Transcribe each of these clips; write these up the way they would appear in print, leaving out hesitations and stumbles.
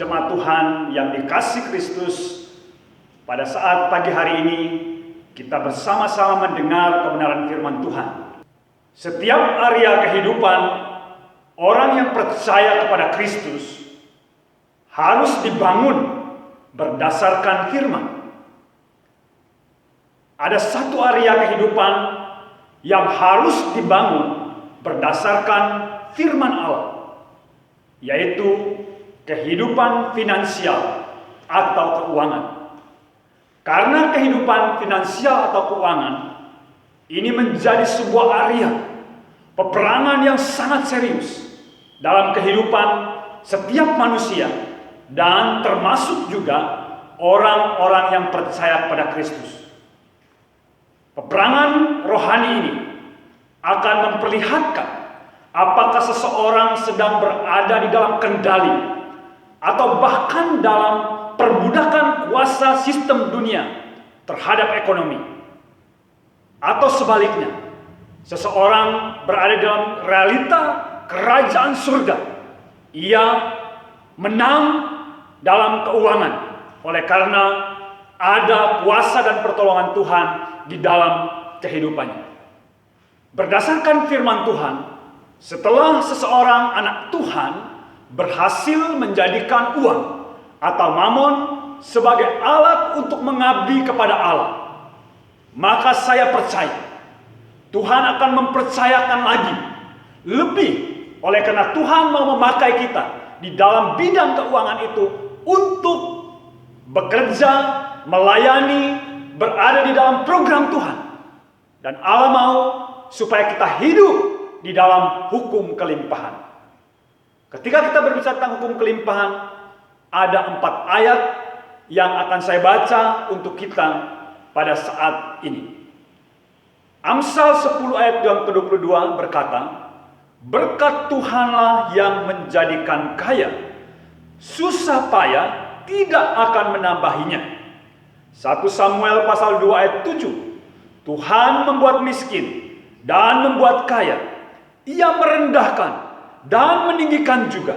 Jemaat Tuhan yang dikasihi Kristus, pada saat pagi hari ini kita bersama-sama mendengar kebenaran firman Tuhan. Setiap area kehidupan orang yang percaya kepada Kristus harus dibangun berdasarkan firman. Ada satu area kehidupan yang harus dibangun berdasarkan firman Allah, yaitu kehidupan finansial atau keuangan. Karena kehidupan finansial atau keuangan ini menjadi sebuah area peperangan yang sangat serius dalam kehidupan setiap manusia, dan termasuk juga orang-orang yang percaya kepada Kristus. Peperangan rohani ini akan memperlihatkan apakah seseorang sedang berada di dalam kendali atau bahkan dalam perbudakan kuasa sistem dunia terhadap ekonomi. Atau sebaliknya, seseorang berada dalam realita kerajaan surga. Ia menang dalam keuangan oleh karena ada kuasa dan pertolongan Tuhan di dalam kehidupannya. Berdasarkan firman Tuhan, setelah seseorang anak Tuhan berhasil menjadikan uang atau mamon sebagai alat untuk mengabdi kepada Allah, maka saya percaya Tuhan akan mempercayakan lagi lebih, oleh karena Tuhan mau memakai kita di dalam bidang keuangan itu untuk bekerja, melayani, berada di dalam program Tuhan. Dan Allah mau supaya kita hidup di dalam hukum kelimpahan. Ketika kita berbicara tentang hukum kelimpahan, ada 4 ayat yang akan saya baca untuk kita pada saat ini. Amsal 10 ayat yang ke-22 berkata, berkat Tuhanlah yang menjadikan kaya, susah payah tidak akan menambahinya. 1 Samuel pasal 2 ayat 7, Tuhan membuat miskin dan membuat kaya, Ia merendahkan dan meninggikan juga.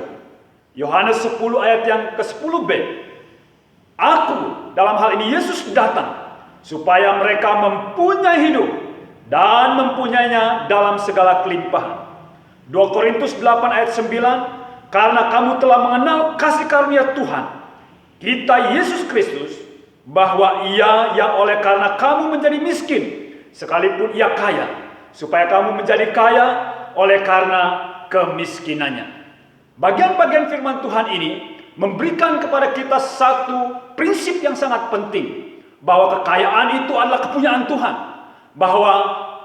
Yohanes 10 ayat yang ke-10b, Aku, dalam hal ini Yesus datang supaya mereka mempunyai hidup dan mempunyainya dalam segala kelimpahan. 2 Korintus 8 ayat 9, karena kamu telah mengenal kasih karunia Tuhan kita Yesus Kristus, bahwa Ia yang oleh karena kamu menjadi miskin sekalipun Ia kaya, supaya kamu menjadi kaya oleh karena kemiskinannya. Bagian-bagian firman Tuhan ini memberikan kepada kita satu prinsip yang sangat penting, bahwa kekayaan itu adalah kepunyaan Tuhan, bahwa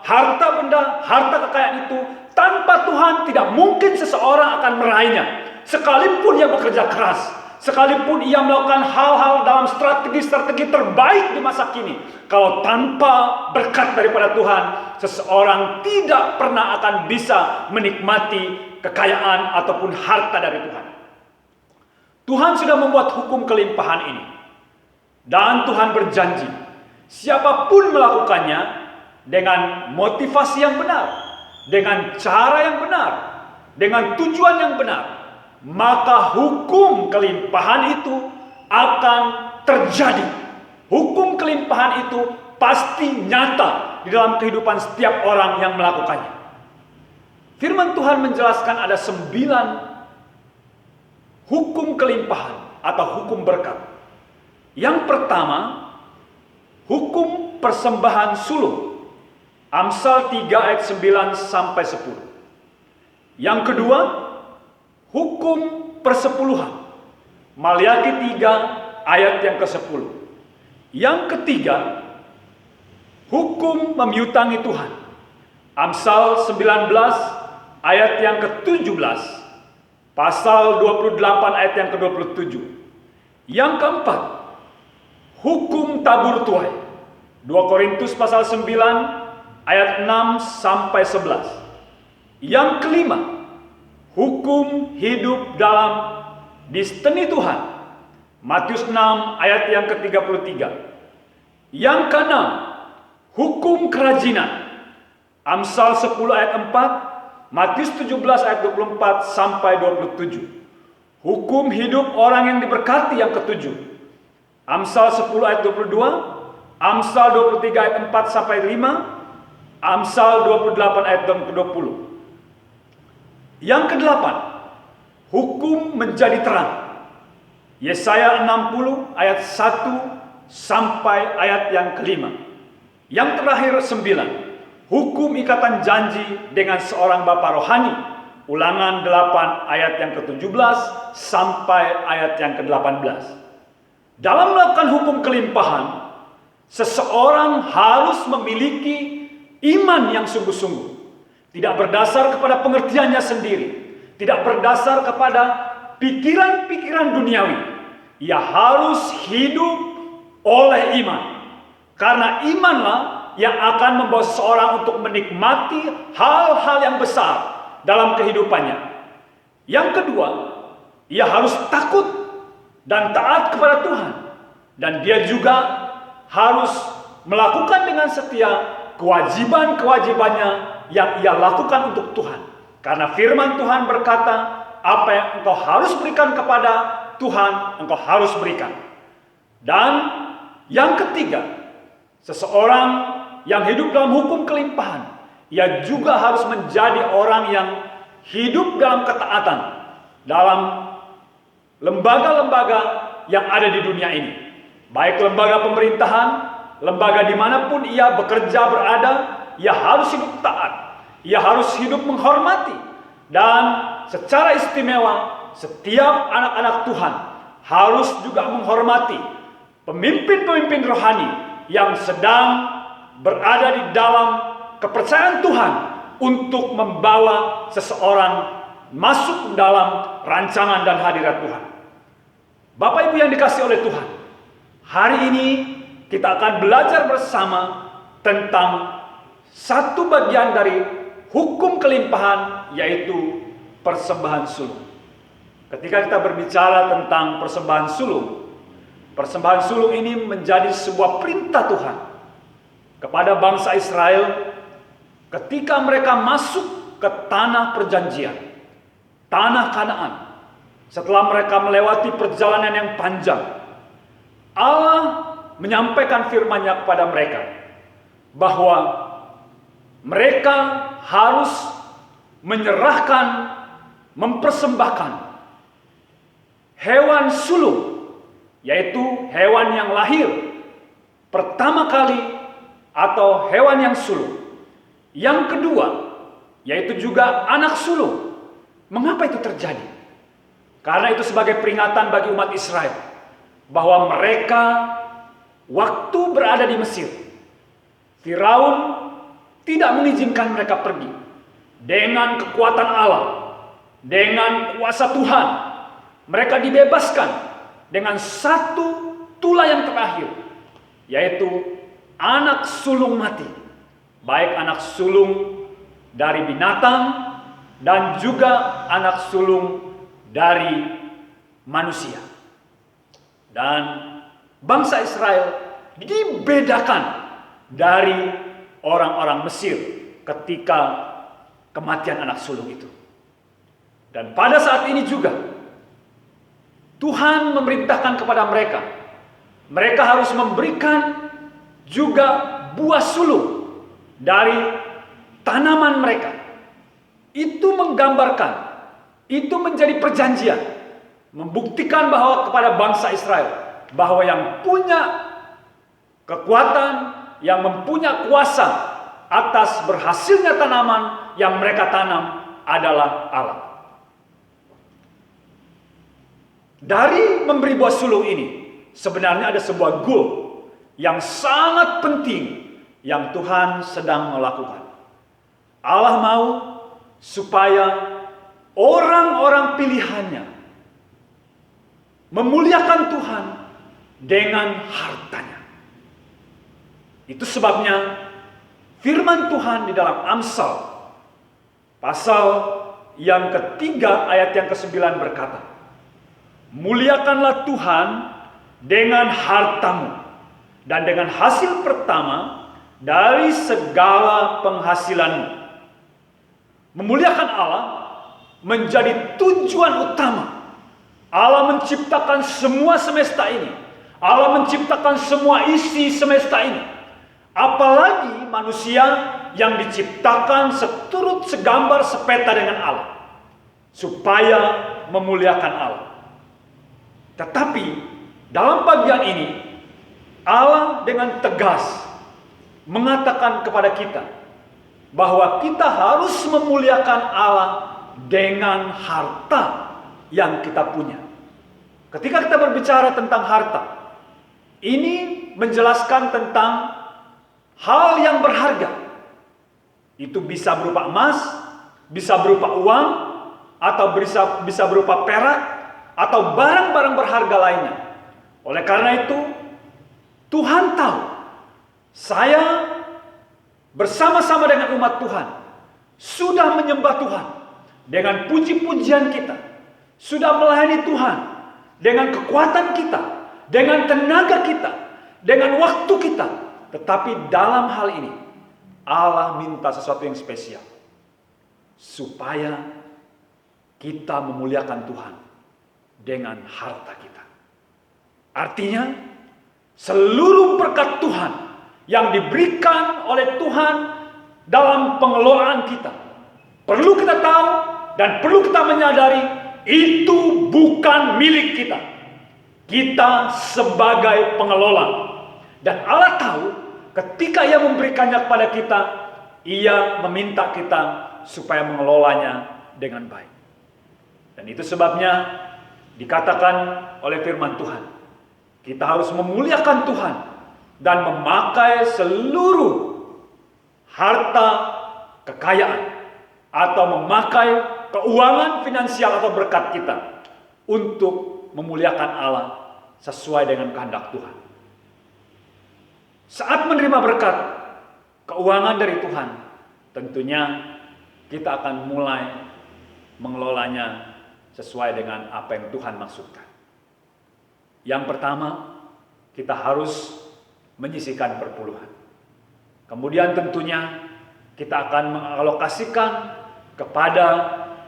harta benda, harta kekayaan itu tanpa Tuhan tidak mungkin seseorang akan meraihnya, sekalipun ia bekerja keras, sekalipun ia melakukan hal-hal dalam strategi-strategi terbaik di masa kini. Kalau tanpa berkat daripada Tuhan, seseorang tidak pernah akan bisa menikmati kekayaan ataupun harta dari Tuhan. Tuhan sudah membuat hukum kelimpahan ini, dan Tuhan berjanji siapapun melakukannya dengan motivasi yang benar, dengan cara yang benar, dengan tujuan yang benar, maka hukum kelimpahan itu akan terjadi. Hukum kelimpahan itu pasti nyata di dalam kehidupan setiap orang yang melakukannya. Firman Tuhan menjelaskan ada 9 hukum kelimpahan atau hukum berkat. Yang pertama, hukum persembahan sulung. Amsal 3 ayat 9 sampai 10. Yang kedua, hukum persepuluhan. Maliaki 3 ayat yang ke-10. Yang ketiga, hukum memiutangi Tuhan. Amsal 19 ayat yang ke-17. Pasal 28 ayat yang ke-27. Yang keempat, hukum tabur tuai. 2 Korintus pasal 9 ayat 6 sampai 11. Yang kelima, hukum hidup dalam disteni Tuhan. Matius 6 ayat yang ke-33. Yang keenam, hukum kerajinan. Amsal 10 ayat 4, Matius 17 ayat 24 sampai 27. Hukum hidup orang yang diberkati yang ketujuh. Amsal 10 ayat 22, Amsal 23 ayat 4 sampai 5, Amsal 28 ayat 20. Yang kedelapan, hukum menjadi terang. Yesaya 60 ayat 1 sampai ayat yang kelima. Yang terakhir 9, hukum ikatan janji dengan seorang bapa rohani. Ulangan 8 ayat yang ke-17 sampai ayat yang ke-18. Dalam melakukan hukum kelimpahan, seseorang harus memiliki iman yang sungguh-sungguh. Tidak berdasar kepada pengertiannya sendiri, tidak berdasar kepada pikiran-pikiran duniawi. Ia harus hidup oleh iman. Karena imanlah yang akan membawa seseorang untuk menikmati hal-hal yang besar dalam kehidupannya. Yang kedua, ia harus takut dan taat kepada Tuhan. Dan dia juga harus melakukan dengan setia kewajiban-kewajibannya yang ia lakukan untuk Tuhan. Karena firman Tuhan berkata, apa yang engkau harus berikan kepada Tuhan, engkau harus berikan. Dan yang ketiga, seseorang yang hidup dalam hukum kelimpahan, ia juga harus menjadi orang yang hidup dalam ketaatan dalam lembaga-lembaga yang ada di dunia ini. Baik lembaga pemerintahan, lembaga dimanapun ia bekerja berada, ia harus hidup taat. Ia harus hidup menghormati. Dan secara istimewa, setiap anak-anak Tuhan harus juga menghormati pemimpin-pemimpin rohani yang sedang berada di dalam kepercayaan Tuhan untuk membawa seseorang masuk dalam rancangan dan hadirat Tuhan. Bapak Ibu yang dikasihi oleh Tuhan, hari ini kita akan belajar bersama tentang satu bagian dari hukum kelimpahan, yaitu persembahan sulung. Ketika kita berbicara tentang persembahan sulung ini menjadi sebuah perintah Tuhan kepada bangsa Israel ketika mereka masuk ke tanah perjanjian, tanah Kanaan. Setelah mereka melewati perjalanan yang panjang, Allah menyampaikan firman-Nya kepada mereka bahwa mereka harus menyerahkan, mempersembahkan hewan sulung, yaitu hewan yang lahir pertama kali atau hewan yang sulung. Yang kedua, yaitu juga anak sulung. Mengapa itu terjadi? Karena itu sebagai peringatan bagi umat Israel bahwa mereka waktu berada di Mesir, Firaun tidak mengizinkan mereka pergi. Dengan kekuatan Allah, dengan kuasa Tuhan, mereka dibebaskan dengan satu tulah yang terakhir, yaitu anak sulung mati. Baik anak sulung dari binatang dan juga anak sulung dari manusia. Dan bangsa Israel dibedakan dari orang-orang Mesir ketika kematian anak sulung itu. Dan pada saat ini juga Tuhan memerintahkan kepada mereka, mereka harus memberikan juga buah sulung dari tanaman mereka. Itu menggambarkan, itu menjadi perjanjian, membuktikan bahwa kepada bangsa Israel bahwa yang punya kekuatan, yang mempunyai kuasa atas berhasilnya tanaman yang mereka tanam adalah Allah. Dari memberi buah sulung ini sebenarnya ada sebuah goal yang sangat penting yang Tuhan sedang melakukan. Allah mau supaya orang-orang pilihannya memuliakan Tuhan dengan hartanya. Itu sebabnya firman Tuhan di dalam Amsal pasal yang ketiga ayat yang ke-9 berkata, muliakanlah Tuhan dengan hartamu dan dengan hasil pertama dari segala penghasilanmu. Memuliakan Allah menjadi tujuan utama Allah menciptakan semua semesta ini. Allah menciptakan semua isi semesta ini. Apalagi manusia yang diciptakan seturut segambar sepeta dengan Allah, supaya memuliakan Allah. Tetapi dalam bagian ini Allah dengan tegas mengatakan kepada kita bahwa kita harus memuliakan Allah dengan harta yang kita punya. Ketika kita berbicara tentang harta, ini menjelaskan tentang hal yang berharga. Itu bisa berupa emas, bisa berupa uang, atau bisa berupa perak, atau barang-barang berharga lainnya. Oleh karena itu, Tuhan tahu saya bersama-sama dengan umat Tuhan sudah menyembah Tuhan dengan puji-pujian kita, sudah melayani Tuhan dengan kekuatan kita, dengan tenaga kita, dengan waktu kita. Tetapi dalam hal ini Allah minta sesuatu yang spesial, supaya kita memuliakan Tuhan dengan harta kita. Artinya seluruh berkat Tuhan yang diberikan oleh Tuhan dalam pengelolaan kita, perlu kita tahu dan perlu kita menyadari, itu bukan milik kita. Kita sebagai pengelola. Dan Allah tahu ketika Ia memberikannya kepada kita, Ia meminta kita supaya mengelolanya dengan baik. Dan itu sebabnya dikatakan oleh firman Tuhan, kita harus memuliakan Tuhan dan memakai seluruh harta kekayaan atau memakai keuangan finansial atau berkat kita untuk memuliakan Allah sesuai dengan kehendak Tuhan. Saat menerima berkat keuangan dari Tuhan, tentunya kita akan mulai mengelolanya sesuai dengan apa yang Tuhan maksudkan. Yang pertama, kita harus menyisihkan perpuluhan. Kemudian tentunya kita akan mengalokasikan kepada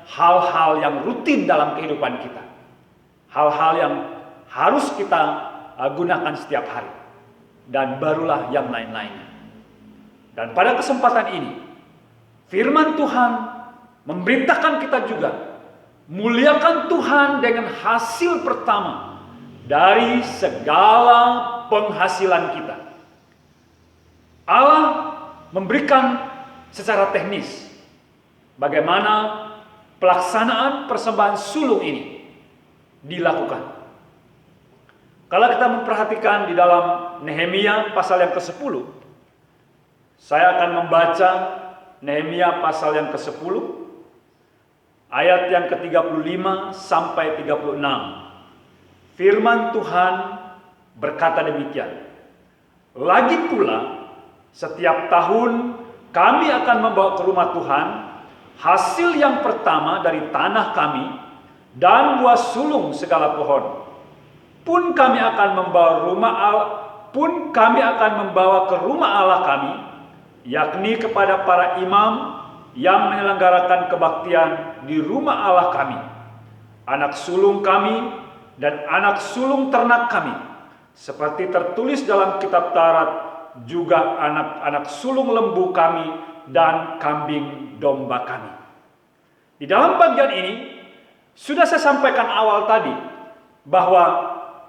hal-hal yang rutin dalam kehidupan kita. Hal-hal yang harus kita gunakan setiap hari. Dan barulah yang lain-lainnya. Dan pada kesempatan ini, firman Tuhan memberitakan kita juga, muliakan Tuhan dengan hasil pertama dari segala penghasilan kita. Allah memberikan secara teknis bagaimana pelaksanaan persembahan sulung ini dilakukan. Kalau kita memperhatikan di dalam Nehemia pasal yang ke-10, saya akan membaca Nehemia pasal yang ke-10, ayat yang ke-35 sampai 36. Firman Tuhan berkata demikian, lagi pula setiap tahun kami akan membawa ke rumah Tuhan hasil yang pertama dari tanah kami dan buah sulung segala pohon. Pun kami akan membawa ke rumah Allah kami, yakni kepada para imam yang menyelenggarakan kebaktian di rumah Allah kami, anak sulung kami dan anak sulung ternak kami, seperti tertulis dalam kitab Taurat, juga anak-anak sulung lembu kami dan kambing domba kami. Di dalam bagian ini sudah saya sampaikan awal tadi bahwa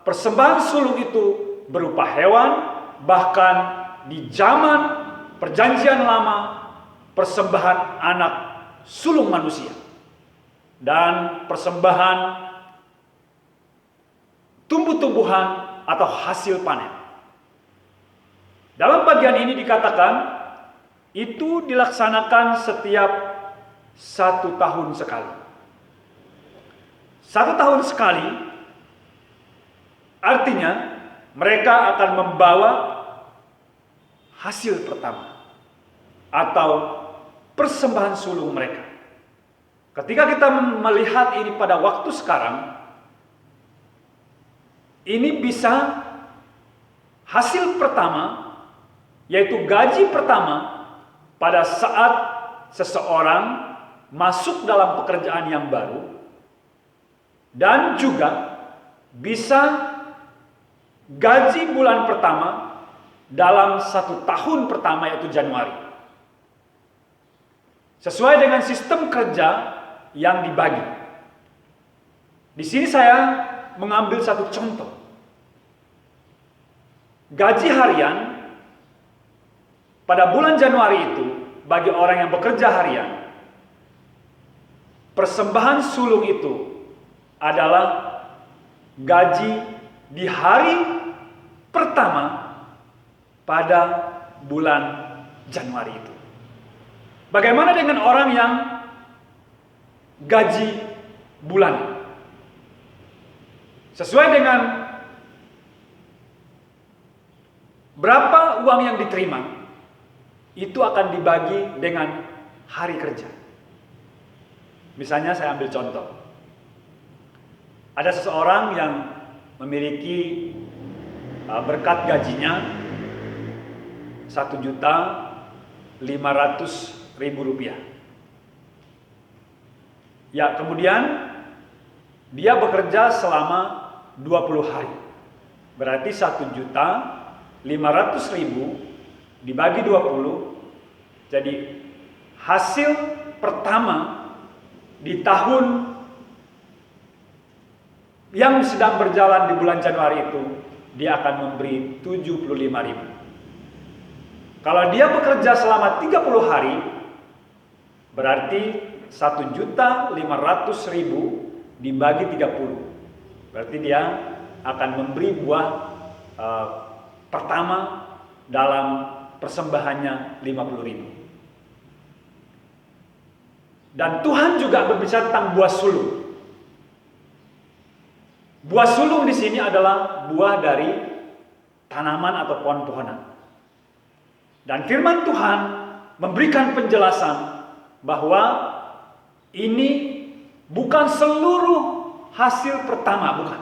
persembahan sulung itu berupa hewan, bahkan di zaman Perjanjian Lama persembahan anak sulung manusia dan persembahan tumbuh-tumbuhan atau hasil panen. Dalam bagian ini dikatakan itu dilaksanakan setiap 1 tahun sekali. 1 tahun sekali artinya mereka akan membawa hasil pertama atau persembahan sulung mereka. Ketika kita melihat ini pada waktu sekarang, ini bisa hasil pertama, yaitu gaji pertama pada saat seseorang masuk dalam pekerjaan yang baru dan juga bisa gaji bulan pertama dalam 1 tahun pertama, yaitu Januari. Sesuai dengan sistem kerja yang dibagi. Di sini saya mengambil satu contoh. Gaji harian pada bulan Januari itu bagi orang yang bekerja harian, persembahan sulung itu adalah gaji di hari pertama pada bulan Januari itu. Bagaimana dengan orang yang gaji bulan? Sesuai dengan berapa uang yang diterima, itu akan dibagi dengan hari kerja. Misalnya saya ambil contoh. Ada seseorang yang memiliki berkat gajinya 1.500.000 rupiah. Ya, kemudian dia bekerja selama 20 hari. Berarti 1.500.000 dibagi 20. Jadi hasil pertama di tahun yang sedang berjalan di bulan Januari itu, dia akan memberi 75.000. Kalau dia bekerja selama 30 hari, berarti 1.500.000 dibagi 30. Berarti dia akan memberi buah pertama dalam persembahannya 50.000. Dan Tuhan juga berbicara tentang buah sulung. Buah sulung di sini adalah buah dari tanaman atau pohon-pohonan. Dan firman Tuhan memberikan penjelasan bahwa ini bukan seluruh hasil pertama, bukan.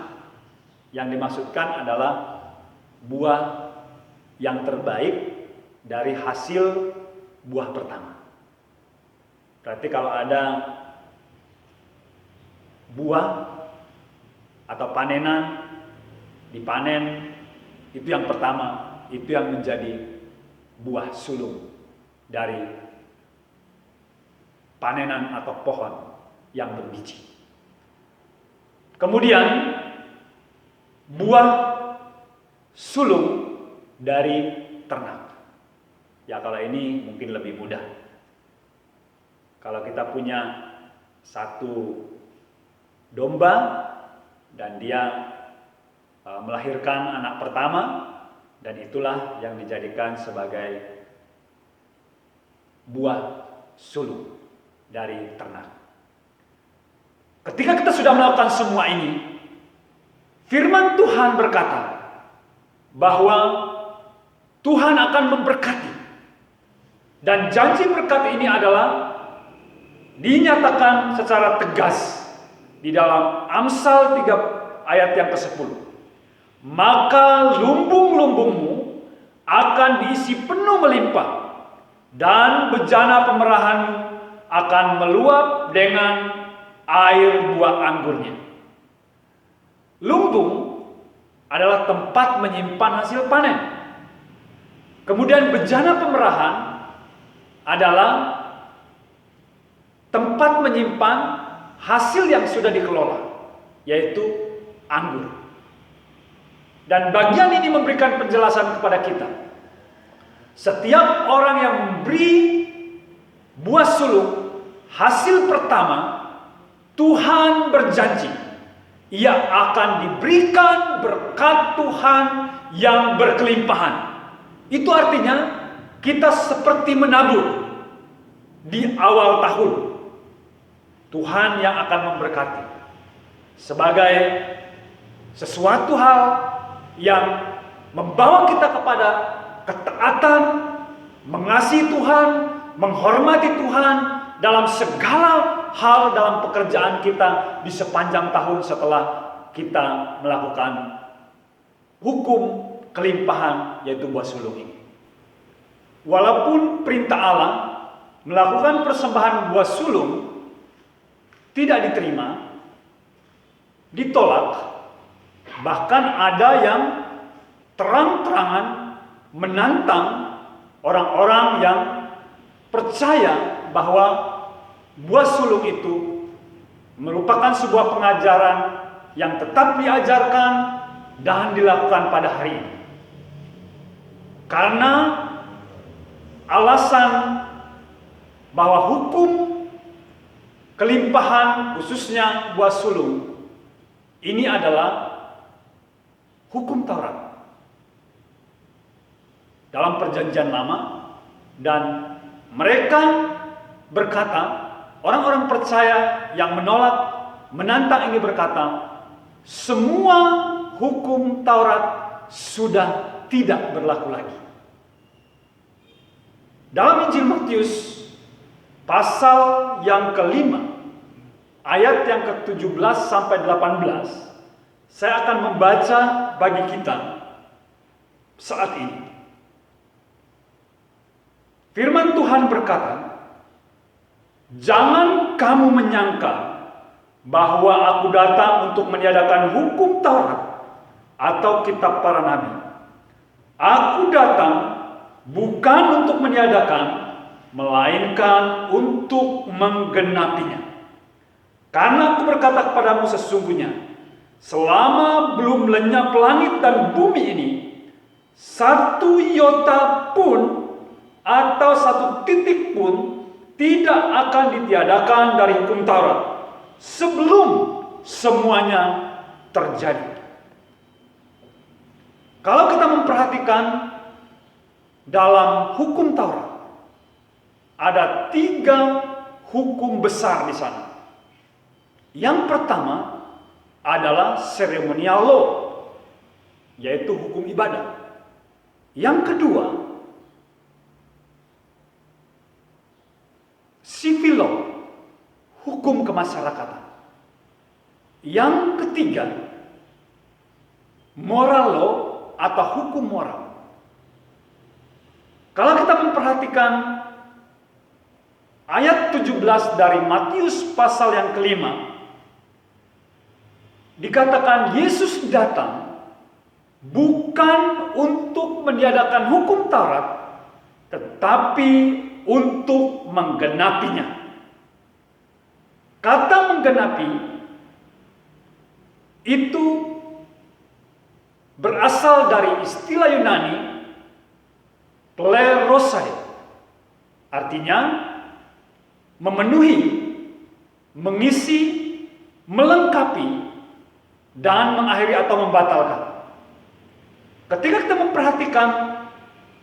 Yang dimaksudkan adalah buah yang terbaik dari hasil buah pertama. Berarti kalau ada buah atau panenan, dipanen, itu yang pertama, itu yang menjadi buah sulung dari panenan atau pohon yang berbiji. Kemudian buah sulung dari ternak. Ya, kalau ini mungkin lebih mudah. Kalau kita punya satu domba dan dia melahirkan anak pertama, dan itulah yang dijadikan sebagai buah sulung dari ternak. Ketika kita sudah melakukan semua ini, firman Tuhan berkata bahwa Tuhan akan memberkati. Dan janji berkat ini adalah dinyatakan secara tegas di dalam Amsal 3 ayat yang ke-10. Maka lumbung-lumbungmu akan diisi penuh melimpah, dan bejana pemerahanmu akan meluap dengan air buah anggurnya. Lumbung adalah tempat menyimpan hasil panen. Kemudian bejana pemerahan adalah tempat menyimpan hasil yang sudah dikelola, yaitu anggur. Dan bagian ini memberikan penjelasan kepada kita. Setiap orang yang memberi buah sulung hasil pertama, Tuhan berjanji ia akan diberikan berkat Tuhan yang berkelimpahan. Itu artinya kita seperti menabur di awal tahun. Tuhan yang akan memberkati sebagai sesuatu hal yang membawa kita kepada ketaatan, mengasihi Tuhan, menghormati Tuhan dalam segala hal dalam pekerjaan kita di sepanjang tahun setelah kita melakukan hukum kelimpahan, yaitu buah sulung ini. Walaupun perintah Allah melakukan persembahan buah sulung tidak diterima, ditolak, bahkan ada yang terang-terangan menantang orang-orang yang percaya bahwa buah sulung itu merupakan sebuah pengajaran yang tetap diajarkan dan dilakukan pada hari ini. Karena alasan bahwa hukum kelimpahan khususnya buah sulung ini adalah hukum Taurat dalam perjanjian lama, dan mereka berkata, orang-orang percaya yang menolak, menantang ini berkata, semua hukum Taurat sudah tidak berlaku lagi. Dalam Injil Matius pasal yang ke-5 ayat yang ke-17 sampai 18, saya akan membaca bagi kita saat ini. Firman Tuhan berkata, "Jangan kamu menyangka bahwa aku datang untuk meniadakan hukum Taurat atau kitab para nabi. Aku datang bukan untuk meniadakan, melainkan untuk menggenapinya. Karena aku berkata kepadamu sesungguhnya, selama belum lenyap langit dan bumi ini, satu iota pun atau satu titik pun tidak akan ditiadakan dari hukum Taurat sebelum semuanya terjadi." Kalau kita memperhatikan dalam hukum Taurat, ada 3 hukum besar di sana. Yang pertama adalah ceremonial law, yaitu hukum ibadah. Yang kedua, civil law, hukum kemasyarakatan. Yang ketiga, moral law atau hukum moral. Kalau kita memperhatikan ayat 17 dari Matius pasal yang ke-5, dikatakan Yesus datang bukan untuk meniadakan hukum Taurat, tetapi untuk menggenapinya. Kata menggenapi itu berasal dari istilah Yunani plerosai, artinya memenuhi, mengisi, melengkapi, dan mengakhiri atau membatalkan. Ketika kita memperhatikan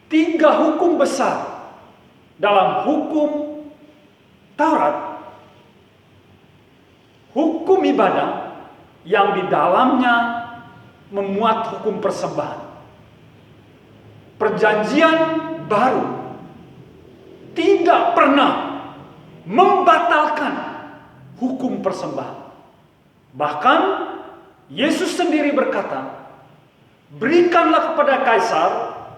3 hukum besar dalam hukum Taurat, hukum ibadah yang di dalamnya memuat hukum persembahan. Perjanjian baru tidak pernah membatalkan hukum persembahan. Bahkan Yesus sendiri berkata, "Berikanlah kepada Kaisar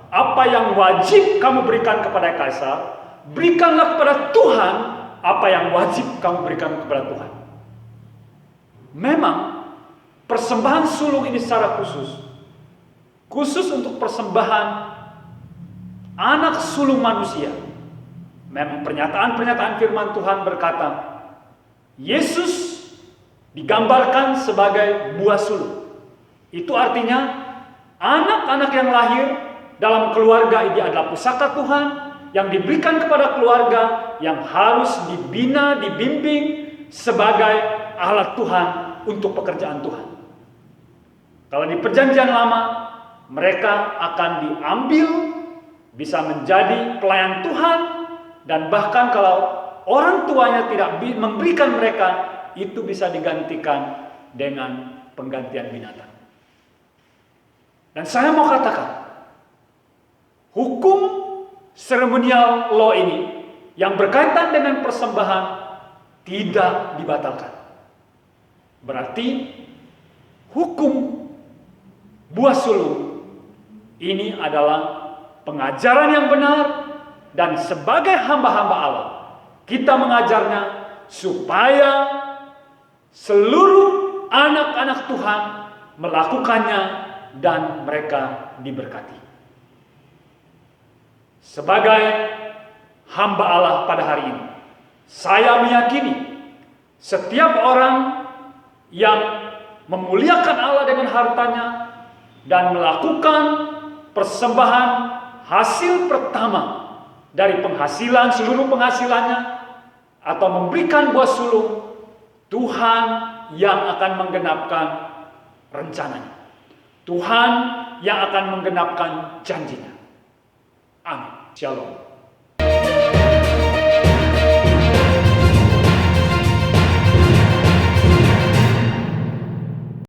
apa yang wajib kamu berikan kepada Kaisar, berikanlah kepada Tuhan apa yang wajib kamu berikan kepada Tuhan." Memang persembahan sulung ini secara khusus untuk persembahan anak sulung manusia. Memang pernyataan-pernyataan firman Tuhan berkata, Yesus digambarkan sebagai buah sulung. Itu artinya anak-anak yang lahir dalam keluarga ini adalah pusaka Tuhan yang diberikan kepada keluarga, yang harus dibina, dibimbing sebagai alat Tuhan untuk pekerjaan Tuhan. Kalau di perjanjian lama, mereka akan diambil, bisa menjadi pelayan Tuhan, dan bahkan kalau orang tuanya tidak memberikan mereka, itu bisa digantikan dengan penggantian binatang. Dan saya mau katakan, hukum ceremonial law ini yang berkaitan dengan persembahan tidak dibatalkan. Berarti hukum buah sulung ini adalah pengajaran yang benar, dan sebagai hamba-hamba Allah kita mengajarnya supaya seluruh anak-anak Tuhan melakukannya dan mereka diberkati. Sebagai hamba Allah pada hari ini, saya meyakini setiap orang yang memuliakan Allah dengan hartanya dan melakukan persembahan hasil pertama dari penghasilan, seluruh penghasilannya, atau memberikan buah sulung, Tuhan yang akan menggenapkan rencananya. Tuhan yang akan menggenapkan janjinya. Amin. Shalom.